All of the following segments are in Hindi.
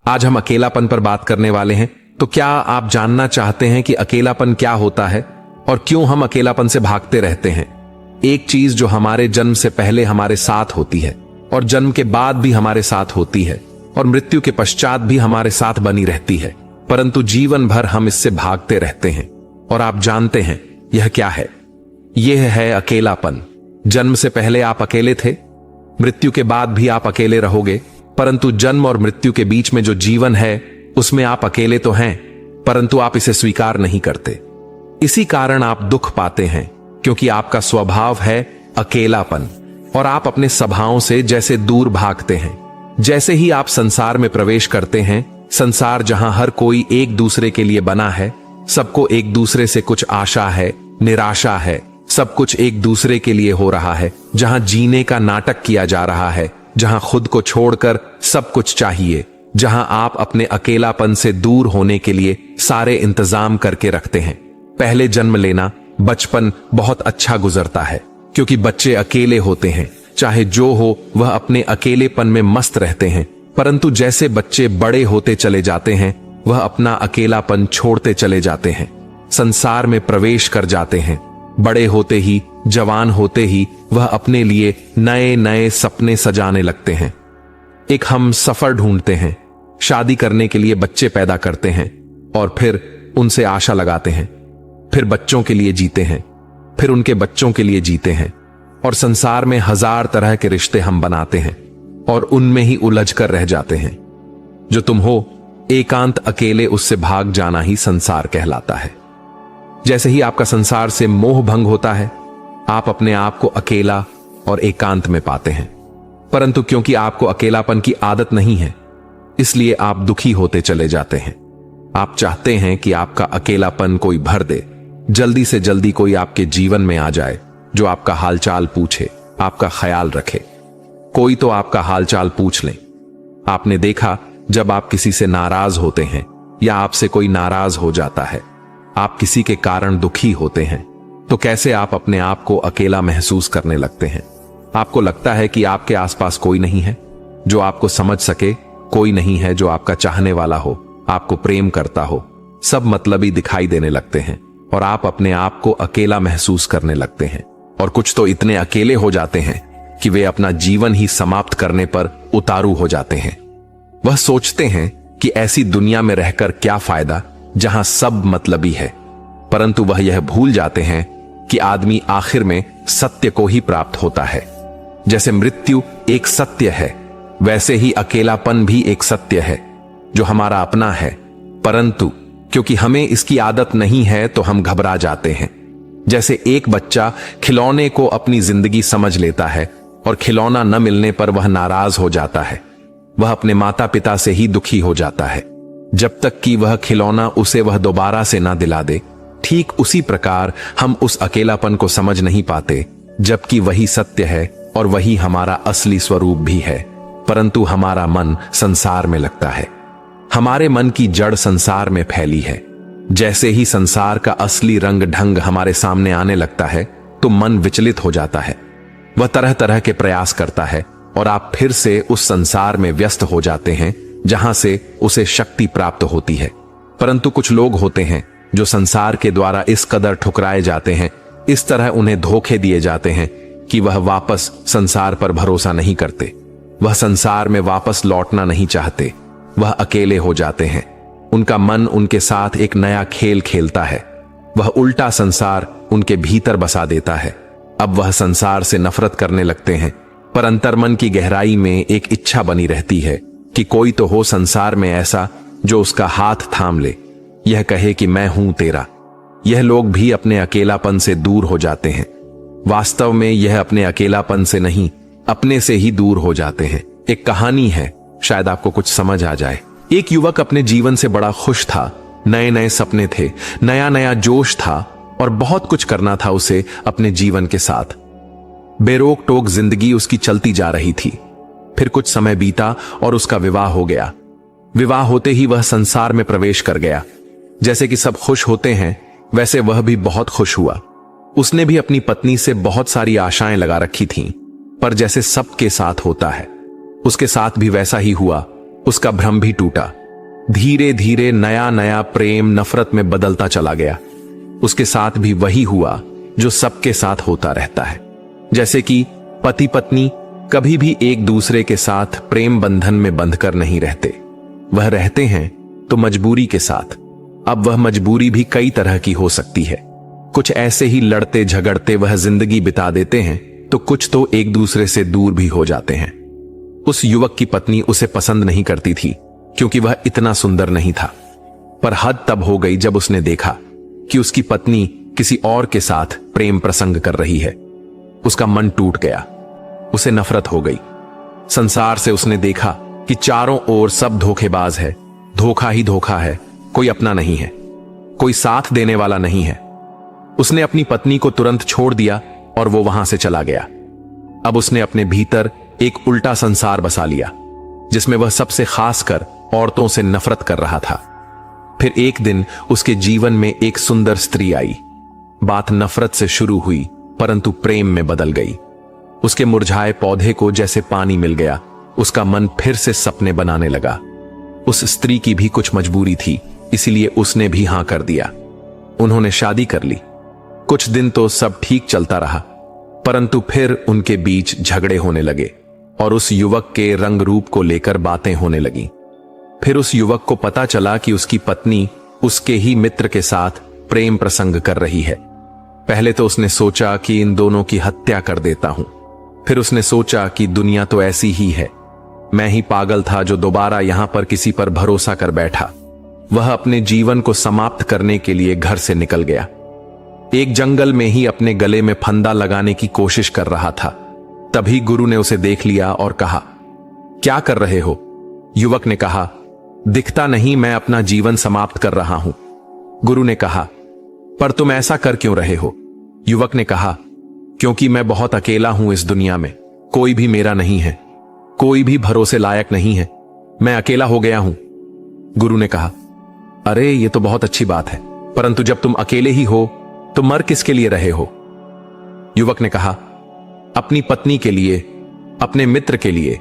आज हम अकेलापन पर बात करने वाले हैं। तो क्या आप जानना चाहते हैं कि अकेलापन क्या होता है और क्यों हम अकेलापन से भागते रहते हैं? एक चीज जो हमारे जन्म से पहले हमारे साथ होती है और जन्म के बाद भी हमारे साथ होती है और मृत्यु के पश्चात भी हमारे साथ बनी रहती है, परंतु जीवन भर हम इससे भागते रहते हैं। और आप जानते हैं यह क्या है? यह है अकेलापन। जन्म से पहले आप अकेले थे, मृत्यु के बाद भी आप अकेले रहोगे, परंतु जन्म और मृत्यु के बीच में जो जीवन है उसमें आप अकेले तो हैं, परंतु आप इसे स्वीकार नहीं करते। इसी कारण आप दुख पाते हैं, क्योंकि आपका स्वभाव है अकेलापन और आप अपने स्वभाव से जैसे दूर भागते हैं। जैसे ही आप संसार में प्रवेश करते हैं, संसार जहां हर कोई एक दूसरे के लिए बना है, सबको एक दूसरे से कुछ आशा है, निराशा है, सब कुछ एक दूसरे के लिए हो रहा है, जहां जीने का नाटक किया जा रहा है, जहां खुद को छोड़कर सब कुछ चाहिए, जहां आप अपने अकेलापन से दूर होने के लिए सारे इंतजाम करके रखते हैं। पहले जन्म लेना, बचपन बहुत अच्छा गुजरता है, क्योंकि बच्चे अकेले होते हैं, चाहे जो हो वह अपने अकेलेपन में मस्त रहते हैं। परंतु जैसे बच्चे बड़े होते चले जाते हैं, वह अपना अकेलापन छोड़ते चले जाते हैं, संसार में प्रवेश कर जाते हैं। बड़े होते ही, जवान होते ही वह अपने लिए नए नए सपने सजाने लगते हैं। एक हम सफर ढूंढते हैं, शादी करने के लिए बच्चे पैदा करते हैं और फिर उनसे आशा लगाते हैं, फिर बच्चों के लिए जीते हैं, फिर उनके बच्चों के लिए जीते हैं और संसार में हजार तरह के रिश्ते हम बनाते हैं और उनमें ही उलझ कर रह जाते हैं। जो तुम हो, एकांत अकेले, उससे भाग जाना ही संसार कहलाता है। जैसे ही आपका संसार से मोह भंग होता है, आप अपने आप को अकेला और एकांत में पाते हैं, परंतु क्योंकि आपको अकेलापन की आदत नहीं है, इसलिए आप दुखी होते चले जाते हैं। आप चाहते हैं कि आपका अकेलापन कोई भर दे, जल्दी से जल्दी कोई आपके जीवन में आ जाए जो आपका हालचाल पूछे, आपका ख्याल रखे। कोई तो आपका हालचाल पूछ ले। आपने देखा, जब आप किसी से नाराज होते हैं या आपसे कोई नाराज हो जाता है, आप किसी के कारण दुखी होते हैं, तो कैसे आप अपने आप को अकेला महसूस करने लगते हैं। आपको लगता है कि आपके आसपास कोई नहीं है जो आपको समझ सके, कोई नहीं है जो आपका चाहने वाला हो, आपको प्रेम करता हो। सब मतलबी दिखाई देने लगते हैं और आप अपने आप को अकेला महसूस करने लगते हैं। और कुछ तो इतने अकेले हो जाते हैं कि वे अपना जीवन ही समाप्त करने पर उतारू हो जाते हैं। वह सोचते हैं कि ऐसी दुनिया में रहकर क्या फायदा जहां सब मतलबी है, परंतु वह यह भूल जाते हैं कि आदमी आखिर में सत्य को ही प्राप्त होता है। जैसे मृत्यु एक सत्य है, वैसे ही अकेलापन भी एक सत्य है जो हमारा अपना है, परंतु क्योंकि हमें इसकी आदत नहीं है तो हम घबरा जाते हैं। जैसे एक बच्चा खिलौने को अपनी जिंदगी समझ लेता है और खिलौना न मिलने पर वह नाराज हो जाता है, वह अपने माता पिता से ही दुखी हो जाता है, जब तक कि वह खिलौना उसे वह दोबारा से ना दिला दे। ठीक उसी प्रकार हम उस अकेलापन को समझ नहीं पाते, जबकि वही सत्य है और वही हमारा असली स्वरूप भी है, परंतु हमारा मन संसार में लगता है। हमारे मन की जड़ संसार में फैली है। जैसे ही संसार का असली रंग ढंग हमारे सामने आने लगता है, तो मन विचलित हो जाता है। वह तरह तरह के प्रयास करता है और आप फिर से उस संसार में व्यस्त हो जाते हैं जहां से उसे शक्ति प्राप्त होती है। परंतु कुछ लोग होते हैं जो संसार के द्वारा इस कदर ठुकराए जाते हैं, इस तरह उन्हें धोखे दिए जाते हैं कि वह वापस संसार पर भरोसा नहीं करते, वह संसार में वापस लौटना नहीं चाहते, वह अकेले हो जाते हैं। उनका मन उनके साथ एक नया खेल खेलता है, वह उल्टा संसार उनके भीतर बसा देता है। अब वह संसार से नफरत करने लगते हैं, पर अंतर्मन की गहराई में एक इच्छा बनी रहती है कि कोई तो हो संसार में ऐसा जो उसका हाथ थाम ले, यह कहे कि मैं हूं तेरा। यह लोग भी अपने अकेलापन से दूर हो जाते हैं। वास्तव में यह अपने अकेलापन से नहीं, अपने से ही दूर हो जाते हैं। एक कहानी है, शायद आपको कुछ समझ आ जाए। एक युवक अपने जीवन से बड़ा खुश था, नए नए सपने थे, नया नया जोश था और बहुत कुछ करना था उसे अपने जीवन के साथ। बेरोक टोक जिंदगी उसकी चलती जा रही थी। फिर कुछ समय बीता और उसका विवाह हो गया। विवाह होते ही वह संसार में प्रवेश कर गया। जैसे कि सब खुश होते हैं, वैसे वह भी बहुत खुश हुआ। उसने भी अपनी पत्नी से बहुत सारी आशाएं लगा रखी थीं, पर जैसे सबके साथ होता है, उसके साथ भी वैसा ही हुआ उसका भ्रम भी टूटा। धीरे धीरे नया नया प्रेम नफरत में बदलता चला गया। उसके साथ भी वही हुआ जो सबके साथ होता रहता है, जैसे कि पति पत्नी कभी भी एक दूसरे के साथ प्रेम बंधन में बंधकर नहीं रहते। वह रहते हैं तो मजबूरी के साथ। अब वह मजबूरी भी कई तरह की हो सकती है। कुछ ऐसे ही लड़ते झगड़ते वह जिंदगी बिता देते हैं, तो कुछ तो एक दूसरे से दूर भी हो जाते हैं। उस युवक की पत्नी उसे पसंद नहीं करती थी, क्योंकि वह इतना सुंदर नहीं था। पर हद तब हो गई जब उसने देखा कि उसकी पत्नी किसी और के साथ प्रेम प्रसंग कर रही है। उसका मन टूट गया, उसे नफरत हो गई। संसार से उसने देखा कि चारों ओर सब धोखेबाज है, धोखा ही धोखा है, कोई अपना नहीं है, कोई साथ देने वाला नहीं है। उसने अपनी पत्नी को तुरंत छोड़ दिया और वो वहां से चला गया। अब उसने अपने भीतर एक उल्टा संसार बसा लिया, जिसमें वह सबसे खासकर औरतों से नफरत कर रहा था। फिर एक दिन उसके जीवन में एक सुंदर स्त्री आई। बात नफरत से शुरू हुई, परंतु प्रेम में बदल गई। उसके मुरझाए पौधे को जैसे पानी मिल गया। उसका मन फिर से सपने बनाने लगा। उस स्त्री की भी कुछ मजबूरी थी, इसलिए उसने भी हां कर दिया। उन्होंने शादी कर ली। कुछ दिन तो सब ठीक चलता रहा, परंतु फिर उनके बीच झगड़े होने लगे और उस युवक के रंग रूप को लेकर बातें होने लगीं। फिर उस युवक को पता चला कि उसकी पत्नी उसके ही मित्र के साथ प्रेम प्रसंग कर रही है। पहले तो उसने सोचा कि इन दोनों की हत्या कर देता हूं। फिर उसने सोचा कि दुनिया तो ऐसी ही है, मैं ही पागल था जो दोबारा यहां पर किसी पर भरोसा कर बैठा। वह अपने जीवन को समाप्त करने के लिए घर से निकल गया। एक जंगल में ही अपने गले में फंदा लगाने की कोशिश कर रहा था। तभी गुरु ने उसे देख लिया और कहा, क्या कर रहे हो? युवक ने कहा, दिखता नहीं मैं अपना जीवन समाप्त कर रहा हूं। गुरु ने कहा, पर तुम ऐसा कर क्यों रहे हो? युवक ने कहा, क्योंकि मैं बहुत अकेला हूं इस दुनिया में, कोई भी मेरा नहीं है, कोई भी भरोसे लायक नहीं है, मैं अकेला हो गया हूं। गुरु ने कहा, अरे ये तो बहुत अच्छी बात है, परंतु जब तुम अकेले ही हो तो मर किसके लिए रहे हो? युवक ने कहा, अपनी पत्नी के लिए, अपने मित्र के लिए,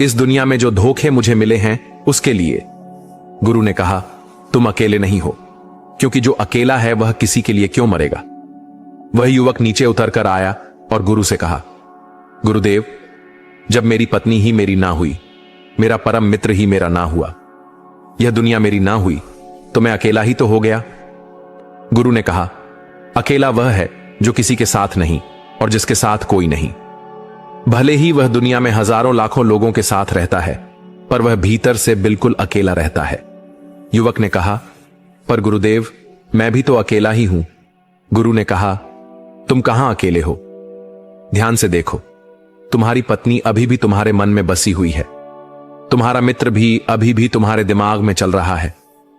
इस दुनिया में जो धोखे मुझे मिले हैं उसके लिए। गुरु ने कहा, तुम अकेले नहीं हो, क्योंकि जो अकेला है वह किसी के लिए क्यों मरेगा? वह युवक नीचे उतरकर आया और गुरु से कहा, गुरुदेव, जब मेरी पत्नी ही मेरी ना हुई, मेरा परम मित्र ही मेरा ना हुआ, यह दुनिया मेरी ना हुई, तो मैं अकेला ही तो हो गया। गुरु ने कहा, अकेला वह है जो किसी के साथ नहीं और जिसके साथ कोई नहीं। भले ही वह दुनिया में हजारों लाखों लोगों के साथ रहता है, पर वह भीतर से बिल्कुल अकेला रहता है। युवक ने कहा, पर गुरुदेव, मैं भी तो अकेला ही हूं। गुरु ने कहा, तुम कहां अकेले हो? ध्यान से देखो, तुम्हारी पत्नी अभी भी तुम्हारे मन में बसी हुई है, तुम्हारा मित्र भी अभी भी तुम्हारे दिमाग में चल रहा है।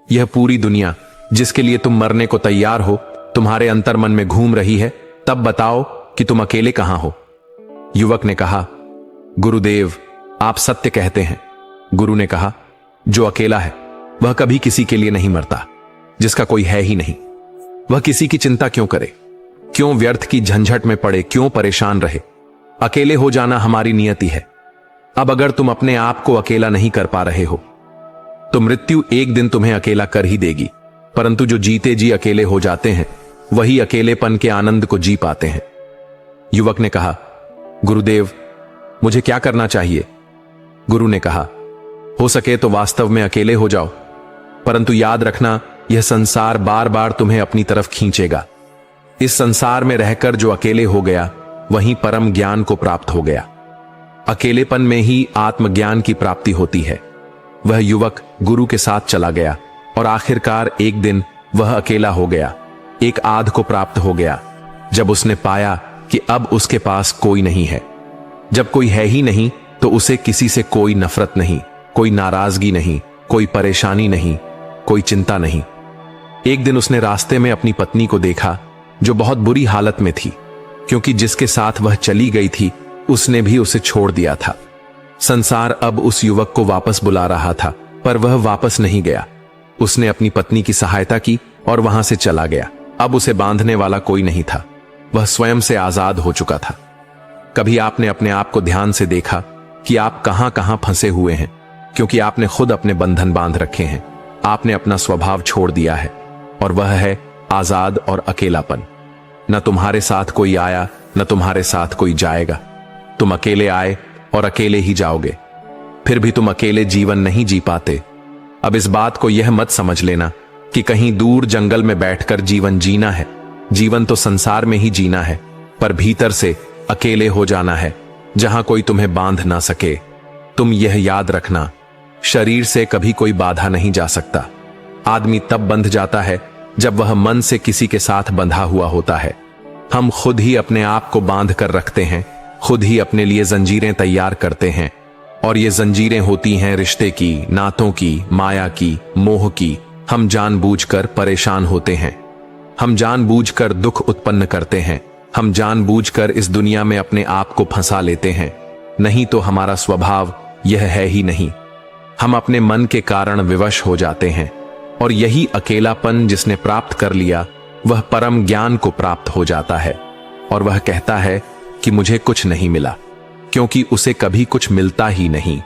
यह पूरी दुनिया जिसके लिए तुम मरने को तैयार हो तुम्हारे अंतर मन में घूम रही है। तब बताओ कि तुम अकेले कहां हो? युवक ने कहा, गुरुदेव, आप सत्य कहते हैं। गुरु ने कहा, जो अकेला है वह कभी किसी के लिए नहीं मरता, जिसका कोई है ही नहीं, वह किसी की चिंता क्यों करे, क्यों व्यर्थ की झंझट में पड़े, क्यों परेशान रहे? अकेले हो जाना हमारी नियति है। अब अगर तुम अपने आप को अकेला नहीं कर पा रहे हो तो मृत्यु एक दिन तुम्हें अकेला कर ही देगी, परंतु जो जीते जी अकेले हो जाते हैं वही अकेलेपन के आनंद को जी पाते हैं। युवक ने कहा, गुरुदेव, मुझे क्या करना चाहिए? गुरु ने कहा, हो सके तो वास्तव में अकेले हो जाओ, परंतु याद रखना यह संसार बार बार तुम्हें अपनी तरफ खींचेगा। इस संसार में रहकर जो अकेले हो गया वहीं परम ज्ञान को प्राप्त हो गया। अकेलेपन में ही आत्मज्ञान की प्राप्ति होती है। वह युवक गुरु के साथ चला गया और आखिरकार एक दिन वह अकेला हो गया, एक आध को प्राप्त हो गया। जब उसने पाया कि अब उसके पास कोई नहीं है, जब कोई है ही नहीं, तो उसे किसी से कोई नफरत नहीं, कोई नाराजगी नहीं, कोई परेशानी नहीं, कोई चिंता नहीं। एक दिन उसने रास्ते में अपनी पत्नी को देखा जो बहुत बुरी हालत में थी, क्योंकि जिसके साथ वह चली गई थी उसने भी उसे छोड़ दिया था। संसार अब उस युवक को वापस बुला रहा था, पर वह वापस नहीं गया। उसने अपनी पत्नी की सहायता की और वहां से चला गया। अब उसे बांधने वाला कोई नहीं था, वह स्वयं से आजाद हो चुका था। कभी आपने अपने आप को ध्यान से देखा कि आप कहां कहां फंसे हुए हैं? क्योंकि आपने खुद अपने बंधन बांध रखे हैं। आपने अपना स्वभाव छोड़ दिया है और वह है आजाद और अकेलापन। न तुम्हारे साथ कोई आया, न तुम्हारे साथ कोई जाएगा। तुम अकेले आए और अकेले ही जाओगे। फिर भी तुम अकेले जीवन नहीं जी पाते। अब इस बात को यह मत समझ लेना कि कहीं दूर जंगल में बैठकर जीवन जीना है। जीवन तो संसार में ही जीना है, पर भीतर से अकेले हो जाना है, जहां कोई तुम्हें बांध ना सके। तुम यह याद रखना, शरीर से कभी कोई बाधा नहीं जा सकता। आदमी तब बंध जाता है जब वह मन से किसी के साथ बंधा हुआ होता है। हम खुद ही अपने आप को बांध कर रखते हैं, खुद ही अपने लिए जंजीरें तैयार करते हैं। और ये जंजीरें होती हैं रिश्ते की, नातों की, माया की, मोह की। हम जानबूझकर परेशान होते हैं, हम जानबूझकर दुख उत्पन्न करते हैं, हम जानबूझकर इस दुनिया में अपने आप को फंसा लेते हैं। नहीं तो हमारा स्वभाव यह है ही नहीं। हम अपने मन के कारण विवश हो जाते हैं, और यही अकेलापन जिसने प्राप्त कर लिया वह परम ज्ञान को प्राप्त हो जाता है। और वह कहता है कि मुझे कुछ नहीं मिला, क्योंकि उसे कभी कुछ मिलता ही नहीं।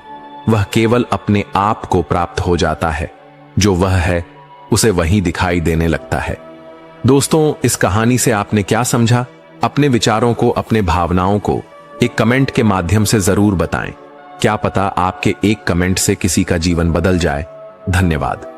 वह केवल अपने आप को प्राप्त हो जाता है। जो वह है उसे वही दिखाई देने लगता है। दोस्तों, इस कहानी से आपने क्या समझा? अपने विचारों को, अपने भावनाओं को एक कमेंट के माध्यम से जरूर बताएं। क्या पता आपके एक कमेंट से किसी का जीवन बदल जाए। धन्यवाद।